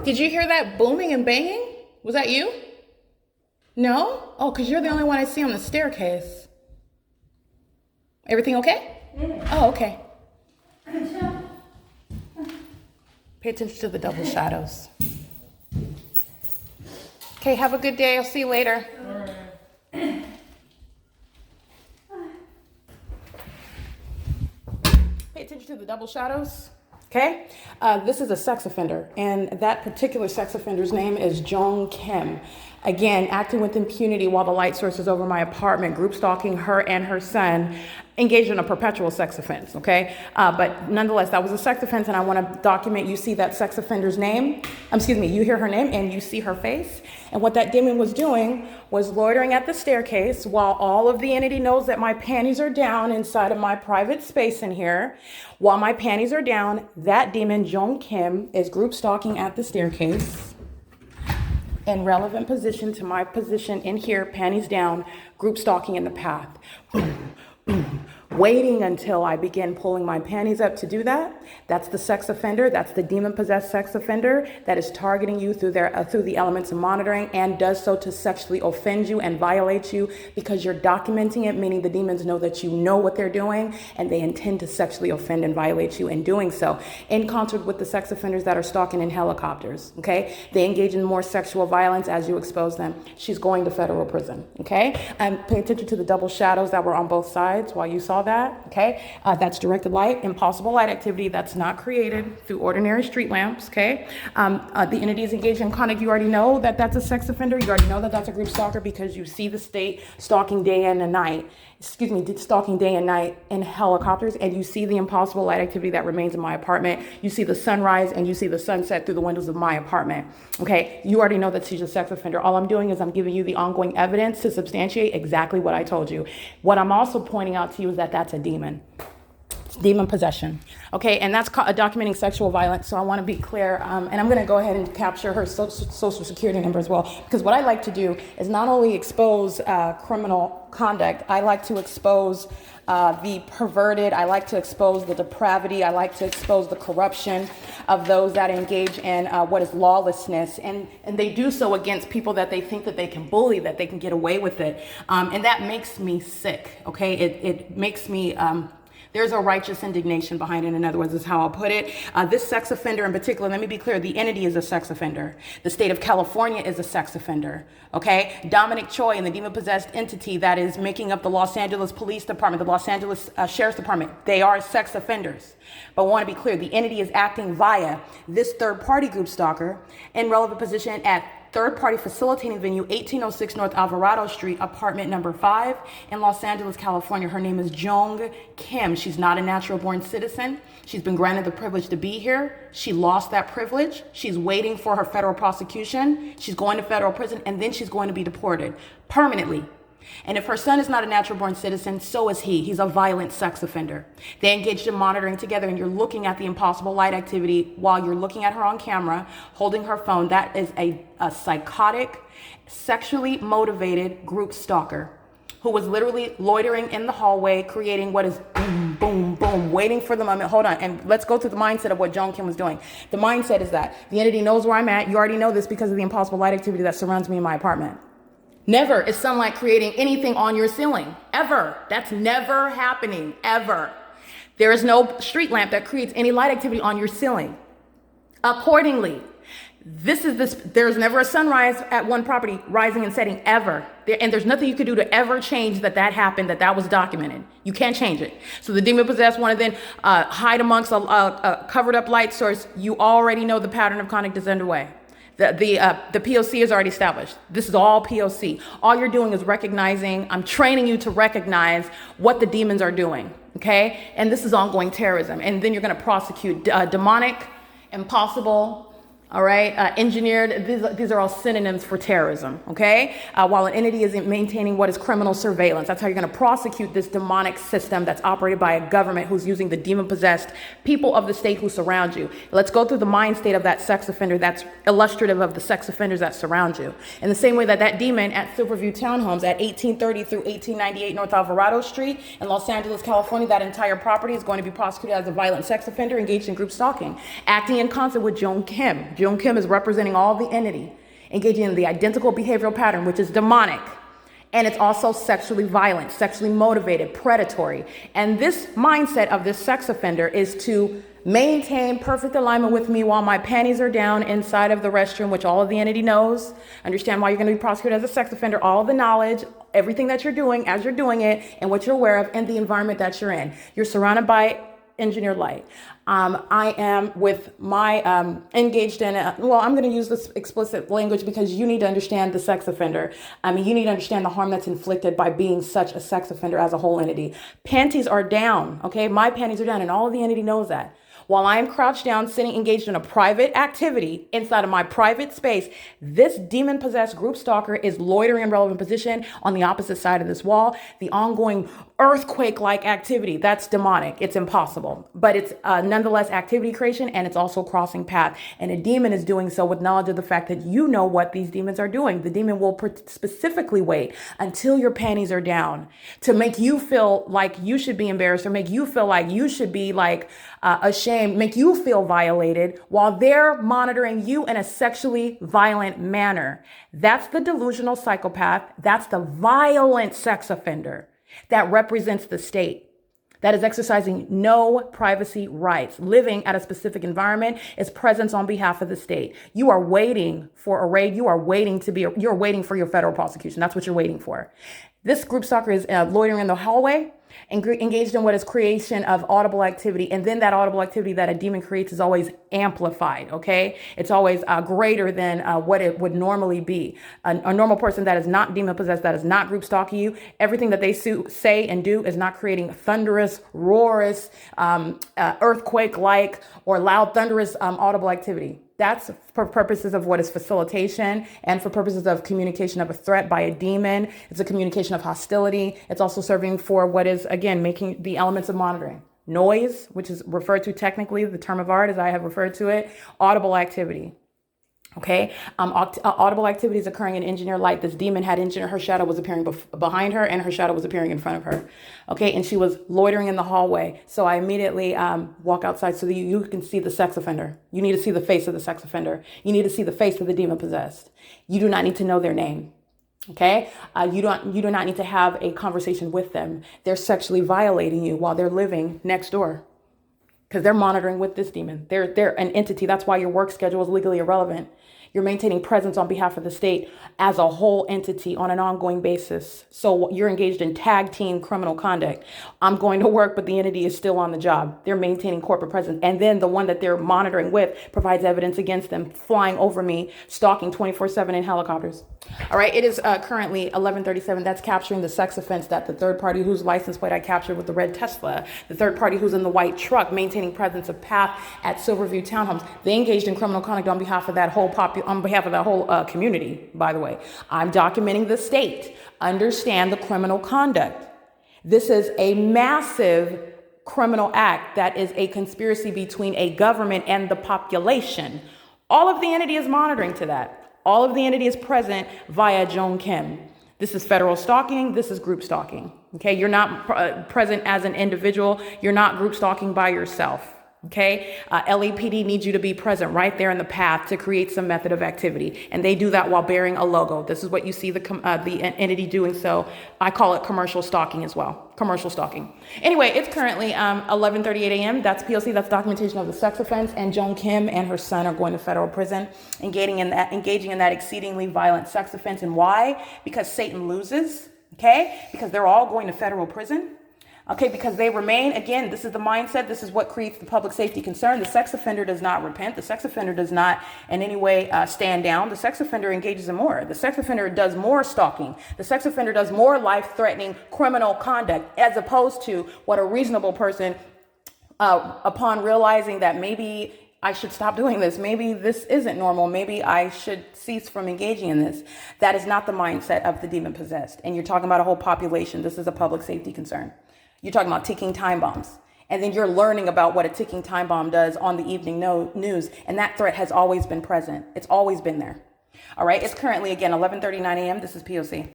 Did you hear that booming and banging? Was that you? No? Oh, because you're the only one I see on the staircase. Everything okay? Yeah. Oh, okay. Pay attention to the double shadows. Okay, have a good day. I'll see you later. Pay attention to the double shadows. Okay, this is a sex offender, and that particular sex offender's name is Jong Kim. Again, acting with impunity while the light source is over my apartment, group stalking her and her son, engaged in a perpetual sex offense, okay? But nonetheless, that was a sex offense, and I want to document, you see that sex offender's name, you hear her name, and you see her face. And what that demon was doing was loitering at the staircase while all of the entity knows that my panties are down inside of my private space in here. While my panties are down, that demon, Jong Kim, is group stalking at the staircase in relevant position to my position in here, panties down, group stalking in the path. Boom, boom. Waiting until I begin pulling my panties up to do that. That's the sex offender. That's the demon-possessed sex offender that is targeting you through the elements of monitoring, and does so to sexually offend you and violate you because you're documenting it, meaning the demons know that you know what they're doing and they intend to sexually offend and violate you in doing so, in concert with the sex offenders that are stalking in helicopters, okay? They engage in more sexual violence as you expose them. She's going to federal prison, okay? And pay attention to the double shadows that were on both sides while you saw that, okay? That's directed light, impossible light activity that's not created through ordinary street lamps, okay? The entity is engaged in conduct. You already know that that's a sex offender. You already know that that's a group stalker because you see the state stalking day and night. Stalking day and night in helicopters, and you see the impossible light activity that remains in my apartment. You see the sunrise and you see the sunset through the windows of my apartment, okay? You already know that she's a sex offender. All I'm doing is I'm giving you the ongoing evidence to substantiate exactly what I told you. What I'm also pointing out to you is that that's a demon. Demon possession, okay? And that's documenting sexual violence. So I want to be clear, and I'm going to go ahead and capture her social security number as well, because what I like to do is not only expose criminal conduct, I like to expose the perverted, I like to expose the depravity, I like to expose the corruption of those that engage in what is lawlessness, and they do so against people that they think that they can bully, that they can get away with it, and that makes me sick, okay? It makes me there's a righteous indignation behind it, in other words, is how I'll put it. This sex offender in particular, let me be clear, the entity is a sex offender. The state of California is a sex offender, okay? Dominic Choi and the demon-possessed entity that is making up the Los Angeles Police Department, the Los Angeles Sheriff's Department, they are sex offenders. But I want to be clear, the entity is acting via this third-party group stalker in relevant position at third-party facilitating venue, 1806 North Alvarado Street, apartment number 5 in Los Angeles, California. Her name is Jong Kim. She's not a natural-born citizen. She's been granted the privilege to be here. She lost that privilege. She's waiting for her federal prosecution. She's going to federal prison, and then she's going to be deported permanently. And if her son is not a natural-born citizen, so is he. He's a violent sex offender. They engaged in monitoring together, and you're looking at the impossible light activity while you're looking at her on camera, holding her phone. That is a psychotic, sexually motivated group stalker who was literally loitering in the hallway, creating what is boom, boom, boom, waiting for the moment. Hold on, and let's go through the mindset of what Jong Kim was doing. The mindset is that the entity knows where I'm at. You already know this because of the impossible light activity that surrounds me in my apartment. Never is sunlight creating anything on your ceiling, ever. That's never happening, ever. There is no street lamp that creates any light activity on your ceiling. Accordingly, there's never a sunrise at one property, rising and setting, ever. And there's nothing you could do to ever change that happened, that was documented. You can't change it. So the demon-possessed want to then hide amongst a covered up light source. You already know the pattern of conduct is underway. The P.O.C. is already established. This is all P.O.C. All you're doing is recognizing, I'm training you to recognize what the demons are doing, okay? And this is ongoing terrorism. And then you're going to prosecute demonic, impossible, all right, engineered. These are all synonyms for terrorism, okay? While an entity is maintaining what is criminal surveillance. That's how you're going to prosecute this demonic system that's operated by a government who's using the demon-possessed people of the state who surround you. Let's go through the mind state of that sex offender that's illustrative of the sex offenders that surround you. In the same way that demon at Silverview Townhomes at 1830 through 1898 North Alvarado Street in Los Angeles, California, that entire property is going to be prosecuted as a violent sex offender engaged in group stalking, acting in concert with Jong Kim. Jung Kim is representing all the entity, engaging in the identical behavioral pattern, which is demonic. And it's also sexually violent, sexually motivated, predatory. And this mindset of this sex offender is to maintain perfect alignment with me while my panties are down inside of the restroom, which all of the entity knows. Understand why you're going to be prosecuted as a sex offender, all of the knowledge, everything that you're doing as you're doing it, and what you're aware of, and the environment that you're in. You're surrounded by engineered light. I am with my engaged in, well, I'm going to use this explicit language because you need to understand the sex offender. You need to understand the harm that's inflicted by being such a sex offender as a whole entity. Panties are down, okay? My panties are down, and all of the entity knows that. While I am crouched down, sitting engaged in a private activity inside of my private space, this demon-possessed group stalker is loitering in relevant position on the opposite side of this wall. The ongoing earthquake-like activity, that's demonic. It's impossible. But it's nonetheless activity creation, and it's also crossing path. And a demon is doing so with knowledge of the fact that you know what these demons are doing. The demon will specifically wait until your panties are down to make you feel like you should be embarrassed, or make you feel like you should be like ashamed, make you feel violated while they're monitoring you in a sexually violent manner. That's the delusional psychopath. That's the violent sex offender that represents the state, that is exercising no privacy rights, living at a specific environment, is presence on behalf of the state. You are waiting for a raid. You are waiting you're waiting for your federal prosecution. That's what you're waiting for. This group stalker is loitering in the hallway, engaged in what is creation of audible activity. And then that audible activity that a demon creates is always amplified, okay? It's always greater than what it would normally be. A normal person that is not demon possessed, that is not group stalking you, everything that they say and do is not creating thunderous, roarous, earthquake-like, or loud, thunderous audible activity. That's for purposes of what is facilitation and for purposes of communication of a threat by a demon. It's a communication of hostility. It's also serving for what is, again, making the elements of monitoring. Noise, which is referred to technically, the term of art as I have referred to it, audible activity. Okay, audible activities occurring in engineered light. This demon had her shadow was appearing behind her, and her shadow was appearing in front of her. Okay, and she was loitering in the hallway. So I immediately walk outside so that you can see the sex offender. You need to see the face of the sex offender. You need to see the face of the demon possessed. You do not need to know their name. Okay, you do not need to have a conversation with them. They're sexually violating you while they're living next door, because they're monitoring with this demon. They're an entity. That's why your work schedule is legally irrelevant. You're maintaining presence on behalf of the state as a whole entity on an ongoing basis. So you're engaged in tag team criminal conduct. I'm going to work, but the entity is still on the job. They're maintaining corporate presence. And then the one that they're monitoring with provides evidence against them, flying over me, stalking 24/7 in helicopters. All right. It is currently 11:37. That's capturing the sex offense that the third party whose license plate I captured with the red Tesla, the third party who's in the white truck, maintaining presence of path at Silverview Townhomes. They engaged in criminal conduct on behalf of that whole community, by the way. I'm documenting the state. Understand the criminal conduct. This is a massive criminal act that is a conspiracy between a government and the population. All of the entity is monitoring to that. All of the entity is present via Jung Kim. This is federal stalking. This is group stalking. Okay, you're not present as an individual. You're not group stalking by yourself. Okay, LAPD needs you to be present right there in the path to create some method of activity. And they do that while bearing a logo. This is what you see the entity doing. So I call it commercial stalking as well. Commercial stalking. Anyway, it's currently 11:38 a.m. That's POC. That's documentation of the sex offense. And Jung Kim and her son are going to federal prison, engaging in that exceedingly violent sex offense. And why? Because Satan loses. Okay, because they're all going to federal prison. Okay, because they remain, again, this is the mindset. This is what creates the public safety concern. The sex offender does not repent. The sex offender does not in any way stand down. The sex offender engages in more. The sex offender does more stalking. The sex offender does more life-threatening criminal conduct, as opposed to what a reasonable person, upon realizing that maybe I should stop doing this, maybe this isn't normal, maybe I should cease from engaging in this. That is not the mindset of the demon possessed. And you're talking about a whole population. This is a public safety concern. You're talking about ticking time bombs. And then you're learning about what a ticking time bomb does on the evening news. And that threat has always been present. It's always been there. All right. It's currently, again, 11:39 a.m. This is POC.